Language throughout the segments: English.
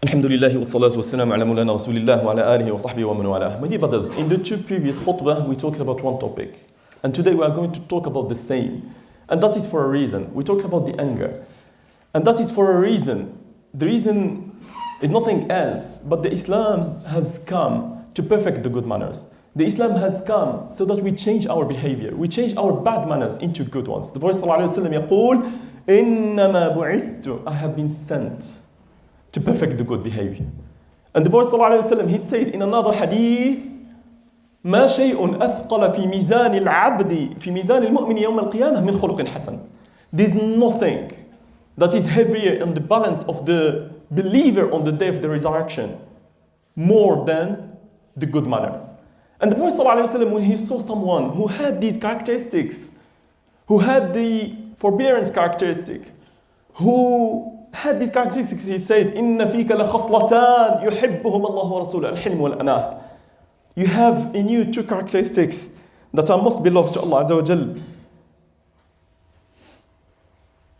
Alhamdulillah wa salatu wa salam ala mulana rasulillah wa ala alihi wa sahbihi wa man walah. My dear brothers, in the two previous khutbah we talked about one topic. And today we are going to talk about the same. And that is for a reason. We talked about the anger. And that is for a reason. The reason is nothing else, but the Islam has come to perfect the good manners. The Islam has come so that we change our behavior. We change our bad manners into good ones. The Prophet ﷺ يقول, إِنَّمَا بُعِثْتُ, I have been sent to perfect the good behavior. And the Prophet ﷺ, he said in another hadith, ما شيء أثقل في ميزان العبد في ميزان المؤمن يوم القيامة من خلق حسن. There's nothing that is heavier in the balance of the believer on the day of the resurrection more than the good manner. And the Prophet ﷺ, when he saw someone who had these characteristics, who had the forbearance characteristic, who had these characteristics, he said, إِنَّ فِيكَ لَخَصْلَتَانِ يُحِبُّهُمَ اللَّهُ وَرَسُولُهُ الْحِلْمُ وَالْأَنَاةِ. You have in you two characteristics that are most beloved to Allah Azza wa Jal.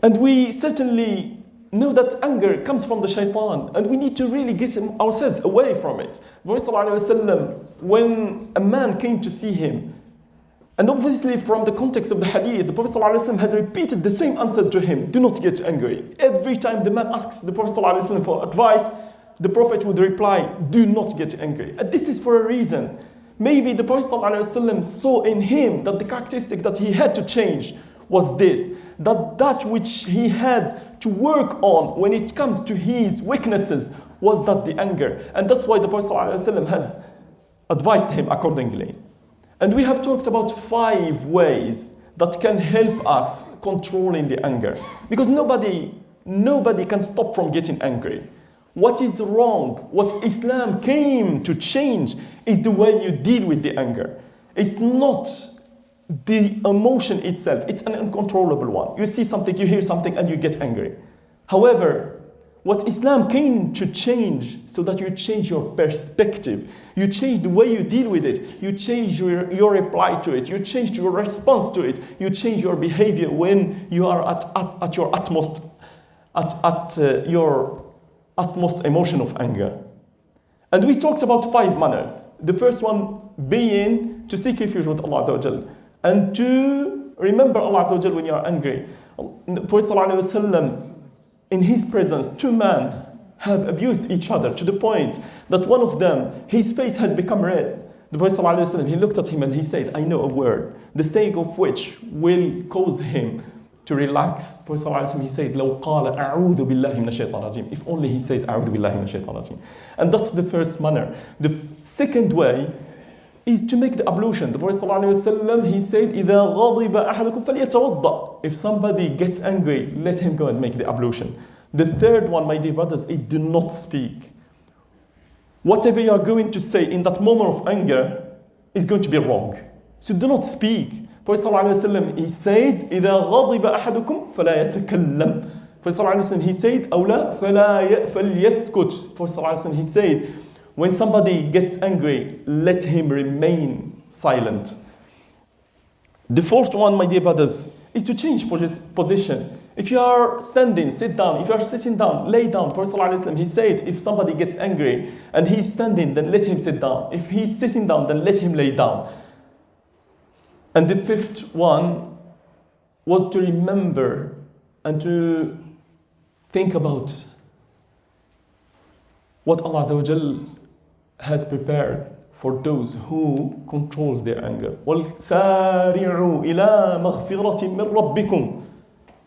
And we certainly know that anger comes from the shaitan, and we need to really get ourselves away from it. Prophet ﷺ, when a man came to see him, and obviously from the context of the hadith, the Prophet ﷺ has repeated the same answer to him, do not get angry. Every time the man asks the Prophet ﷺ for advice, the Prophet would reply, do not get angry. And this is for a reason. Maybe the Prophet ﷺ saw in him that the characteristic that he had to change was this, that which he had to work on when it comes to his weaknesses was that the anger. And that's why the Prophet ﷺ has advised him accordingly. And we have talked about 5 ways that can help us controlling the anger. Because nobody can stop from getting angry. What is wrong, what Islam came to change is the way you deal with the anger. It's not the emotion itself, it's an uncontrollable one. You see something, you hear something, and you get angry. However, what Islam came to change so that you change your perspective, you change the way you deal with it, you change your reply to it, you change your response to it, you change your behavior when you are at your utmost emotion of anger. And we talked about 5 manners. The first one being to seek refuge with Allah Azza wa Jal and to remember Allah Azza wa Jal when you are angry. The Prophet ﷺ, in his presence, 2 men have abused each other to the point that one of them, his face has become red. The Prophet ﷺ, he looked at him and he said, I know a word, the saying of which will cause him to relax. The Prophet ﷺ, he said, لو قال أعوذ بالله من الشيطان الرجيم. If only he says أعوذ بالله من الشيطان الرجيم. And that's the first manner. The second way is to make the ablution. The Prophet ﷺ, he said, إذا غضب أحدكم فليتوضأ. If somebody gets angry, let him go and make the ablution. The third one, my dear brothers, is do not speak. Whatever you are going to say in that moment of anger is going to be wrong. So do not speak. Prophet ﷺ, he said, إذا غضب أحدكم فلا يتكلم. Prophet ﷺ, he said, أو لا فليسكت. Prophet ﷺ, he said, when somebody gets angry, let him remain silent. The fourth one, my dear brothers, is to change position. If you are standing, sit down. If you are sitting down, lay down. Prophet ﷺ, he said, if somebody gets angry and he's standing, then let him sit down. If he's sitting down, then let him lay down. And the fifth one was to remember and to think about what Allah Azza wa Jal has prepared for those who controls their anger. وَسَارِعُوا إِلَى مَغْفِرَةٍ مِّن رَبِّكُمْ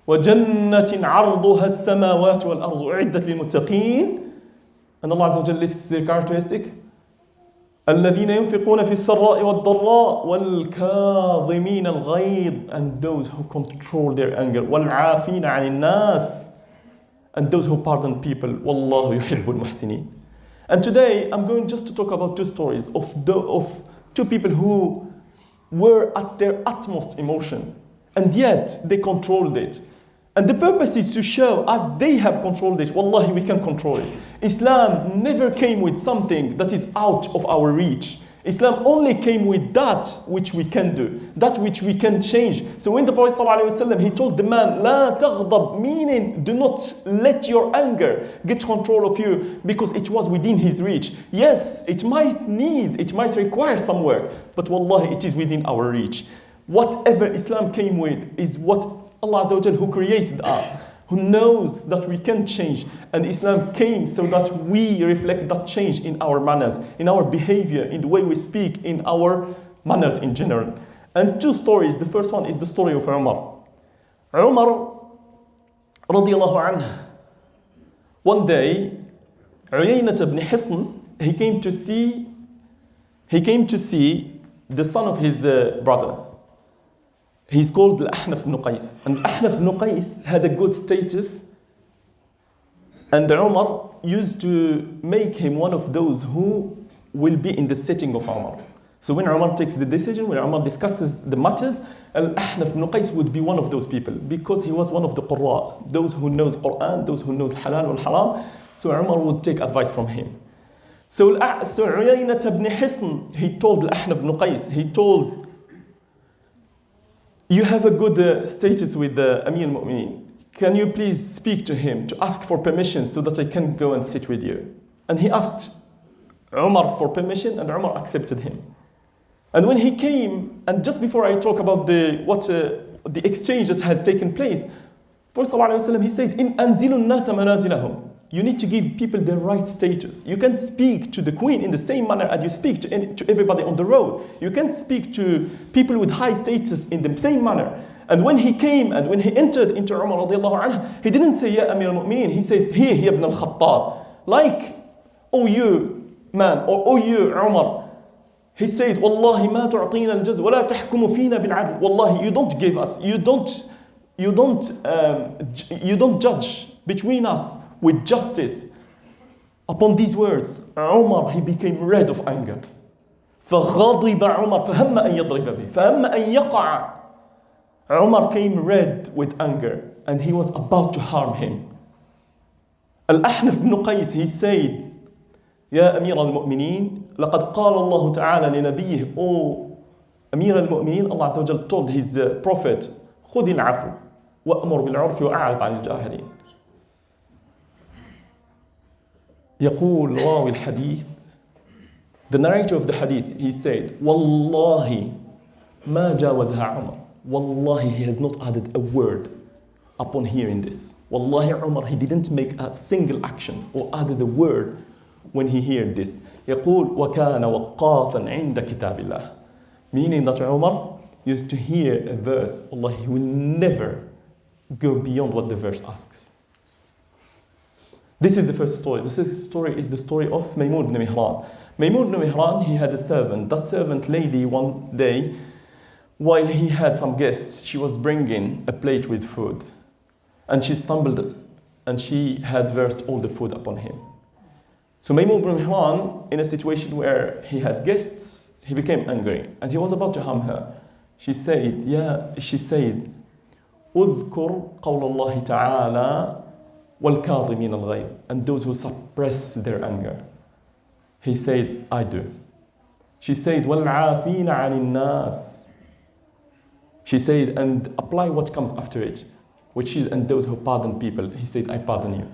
وَجَنَّةٍ عَرْضُهَا السَّمَاوَاتُ وَالْأَرْضُ أُعِدَّتْ لِلْمُتَّقِينَ. And Allah Azza wa Jal lists their characteristic. الذين ينفقون في السراء والضراء والكاظمين الغيظ, and those who control their anger, والعافين عن الناس, and those who pardon people, والله يحب المحسنين. And today I'm going just to talk about 2 stories of 2 people who were at their utmost emotion and yet they controlled it. And the purpose is to show, as they have controlled it, wallahi, we can control it. Islam never came with something that is out of our reach. Islam only came with that which we can do, that which we can change. So when the Prophet ﷺ, he told the man, لا تغضب, meaning do not let your anger get control of you, because it was within his reach. Yes, it might require some work, but wallahi, it is within our reach. Whatever Islam came with is what Allah Azza wa Jal, who created us, who knows that we can change. And Islam came so that we reflect that change in our manners, in our behavior, in the way we speak, in our manners in general. And two stories. The first one is the story of Umar. Umar, radiallahu anhu, one day, Uyaynat ibn Hisn, he came to see the son of his brother. He's called Al-Ahnaf ibn Qais. And Al-Ahnaf ibn Qais had a good status. And Umar used to make him one of those who will be in the setting of Umar. So when Umar takes the decision, when Umar discusses the matters, Al-Ahnaf ibn Qais would be one of those people, because he was one of the Qurra, those who knows Quran, those who knows halal wal haram. So Umar would take advice from him. So Uyaynat ibn Hisn, he told Al-Ahnaf ibn Qais, he told, you have a good status with Amir al-Mu'mineen. Can you please speak to him to ask for permission so that I can go and sit with you? And he asked Umar for permission, and Umar accepted him. And when he came, and just before I talk about the exchange that has taken place, Prophet ﷺ, he said, "In anzilu nasa manazilahum." You need to give people the right status. You can't speak to the queen in the same manner as you speak to everybody on the road. You can't speak to people with high status in the same manner. And when he came and when he entered into Umar radiallahu anhu, he didn't say, Ya Amir al-Mu'mineen. He said, Here, Ibn al-Khattab. Like, oh you man, or oh you Umar. He said, Wallahi ma tu'atina al-jaz wa la tahkumu fina bil-'adl. Wallahi, you don't give us, you don't judge between us with justice. Upon these words, Umar, he became red of anger. فغضب عمر فهم أن يضرب به فهم أن يقع. Umar came red with anger, and he was about to harm him. Al-Ahnaf ibn Qais, he said, يا أمير المؤمنين لقد قال الله تعالى لنبيه, O أمير المؤمنين, Allah Azza wa Jal told his prophet, خذ العفو وأمر بالعرف وأعرض عن الجاهلين. يقول راوي الحديث, the narrator of the hadith, he said, والله ما جاوزها عمر. Wallahi, he has not added a word upon hearing this. Wallahi, Umar, he didn't make a single action or added a word when he heard this. يقول وكان وقافا عند كتاب الله. Meaning that Umar used to hear a verse, Allah, he will never go beyond what the verse asks. This is the first story. The second story is the story of Maymun ibn Mihran. Maymun ibn Mihran, he had a servant. That servant lady one day, while he had some guests, she was bringing a plate with food. And she stumbled and she had versed all the food upon him. So Maymun ibn Mihran, in a situation where he has guests, he became angry and he was about to harm her. She said, أذكر قول الله تعالى والكاظمين الغيظ, and those who suppress their anger. He said, I do. She said, وَالْعَافِينَ عَنِ النَّاسِ. She said, and apply what comes after it, which is, and those who pardon people. He said, I pardon you.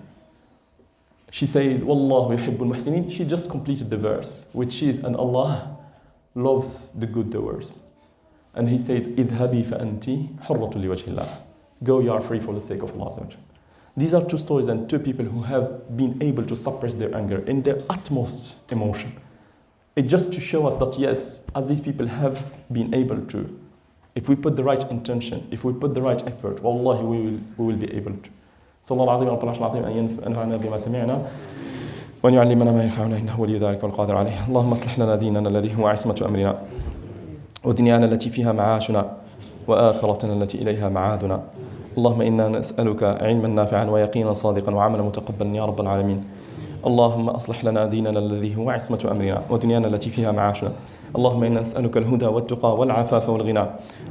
She said, وَاللَّهُ يُحِبُّ الْمُحْسِنِينَ. She just completed the verse, which is, and Allah loves the good doers. And he said, اذهبي فأنتِ حرة لوجه الله. Go, you are free for the sake of Allah. These are two stories and two people who have been able to suppress their anger in their utmost emotion. It's just to show us that yes, as these people have been able to, if we put the right intention, if we put the right effort, wallahi, we will be able to. صلى الله العظيم رب العرش العظيم أن ينفعنا بما سمعنا وأن يعلمنا ما ينفعنا إنه ولي ذلك والقادر عليه. اللهم اصلح لنا ديننا الذي هو عصمة أمرنا ودنيانا التي فيها معاشنا وآخرتنا التي إليها معادنا. اللهم إنا نسألك علما نافعا ويقينا صادقا وعملا متقبلا يا رب العالمين. اللهم أصلح لنا ديننا الذي هو عصمة أمرنا ودنيانا التي فيها معاشنا. اللهم إنا نسألك الهدى والتقى والعفاف والغنى.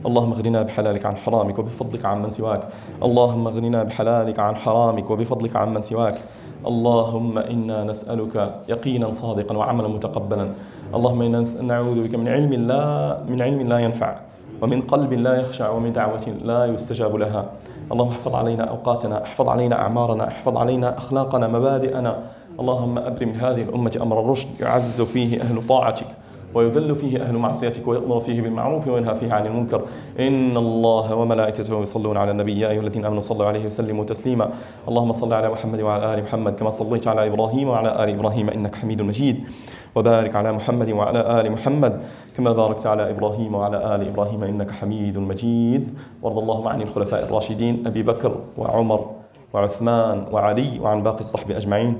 اللهم اغننا بحلالك عن حرامك وبفضلك عن من سواك. اللهم اغننا بحلالك عن حرامك وبفضلك عن من سواك. اللهم إنا نسألك يقينا صادقا وعملا متقبلا. اللهم إنا نعوذ بك من علم لا ينفع، ومن قلب لا يخشع، ومن دعوة لا يستجاب لها. اللهم احفظ علينا أوقاتنا، احفظ علينا أعمارنا، احفظ علينا أخلاقنا، مبادئنا. اللهم أبرم هذه الأمة أمر الرشد يعز فيه أهل طاعتك ويذل فيه أهل معصيتك، ويأمر فيه بالمعروف وينهى فيه عن المنكر. إن الله وملائكته يصلون على النبي يا أيها الذين آمنوا صلوا عليه وسلموا تسليما. اللهم صل على محمد وعلى آل محمد كما صليت على إبراهيم وعلى آل إبراهيم إنك حميد مجيد. وبارك على محمد وعلى آل محمد كما باركت على إبراهيم وعلى آل إبراهيم إنك حميد مجيد. وارض اللهم عن الخلفاء الراشدين أبي بكر وعمر وعثمان وعلي، وعن باقي الصحب أجمعين،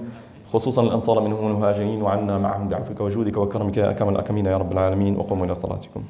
خصوصا الأنصار منهم المهاجرين، وعنا معهم بعفوك وجودك وكرمك يا أكرم الأكرمين يا رب العالمين. وقوموا إلى صلاتكم.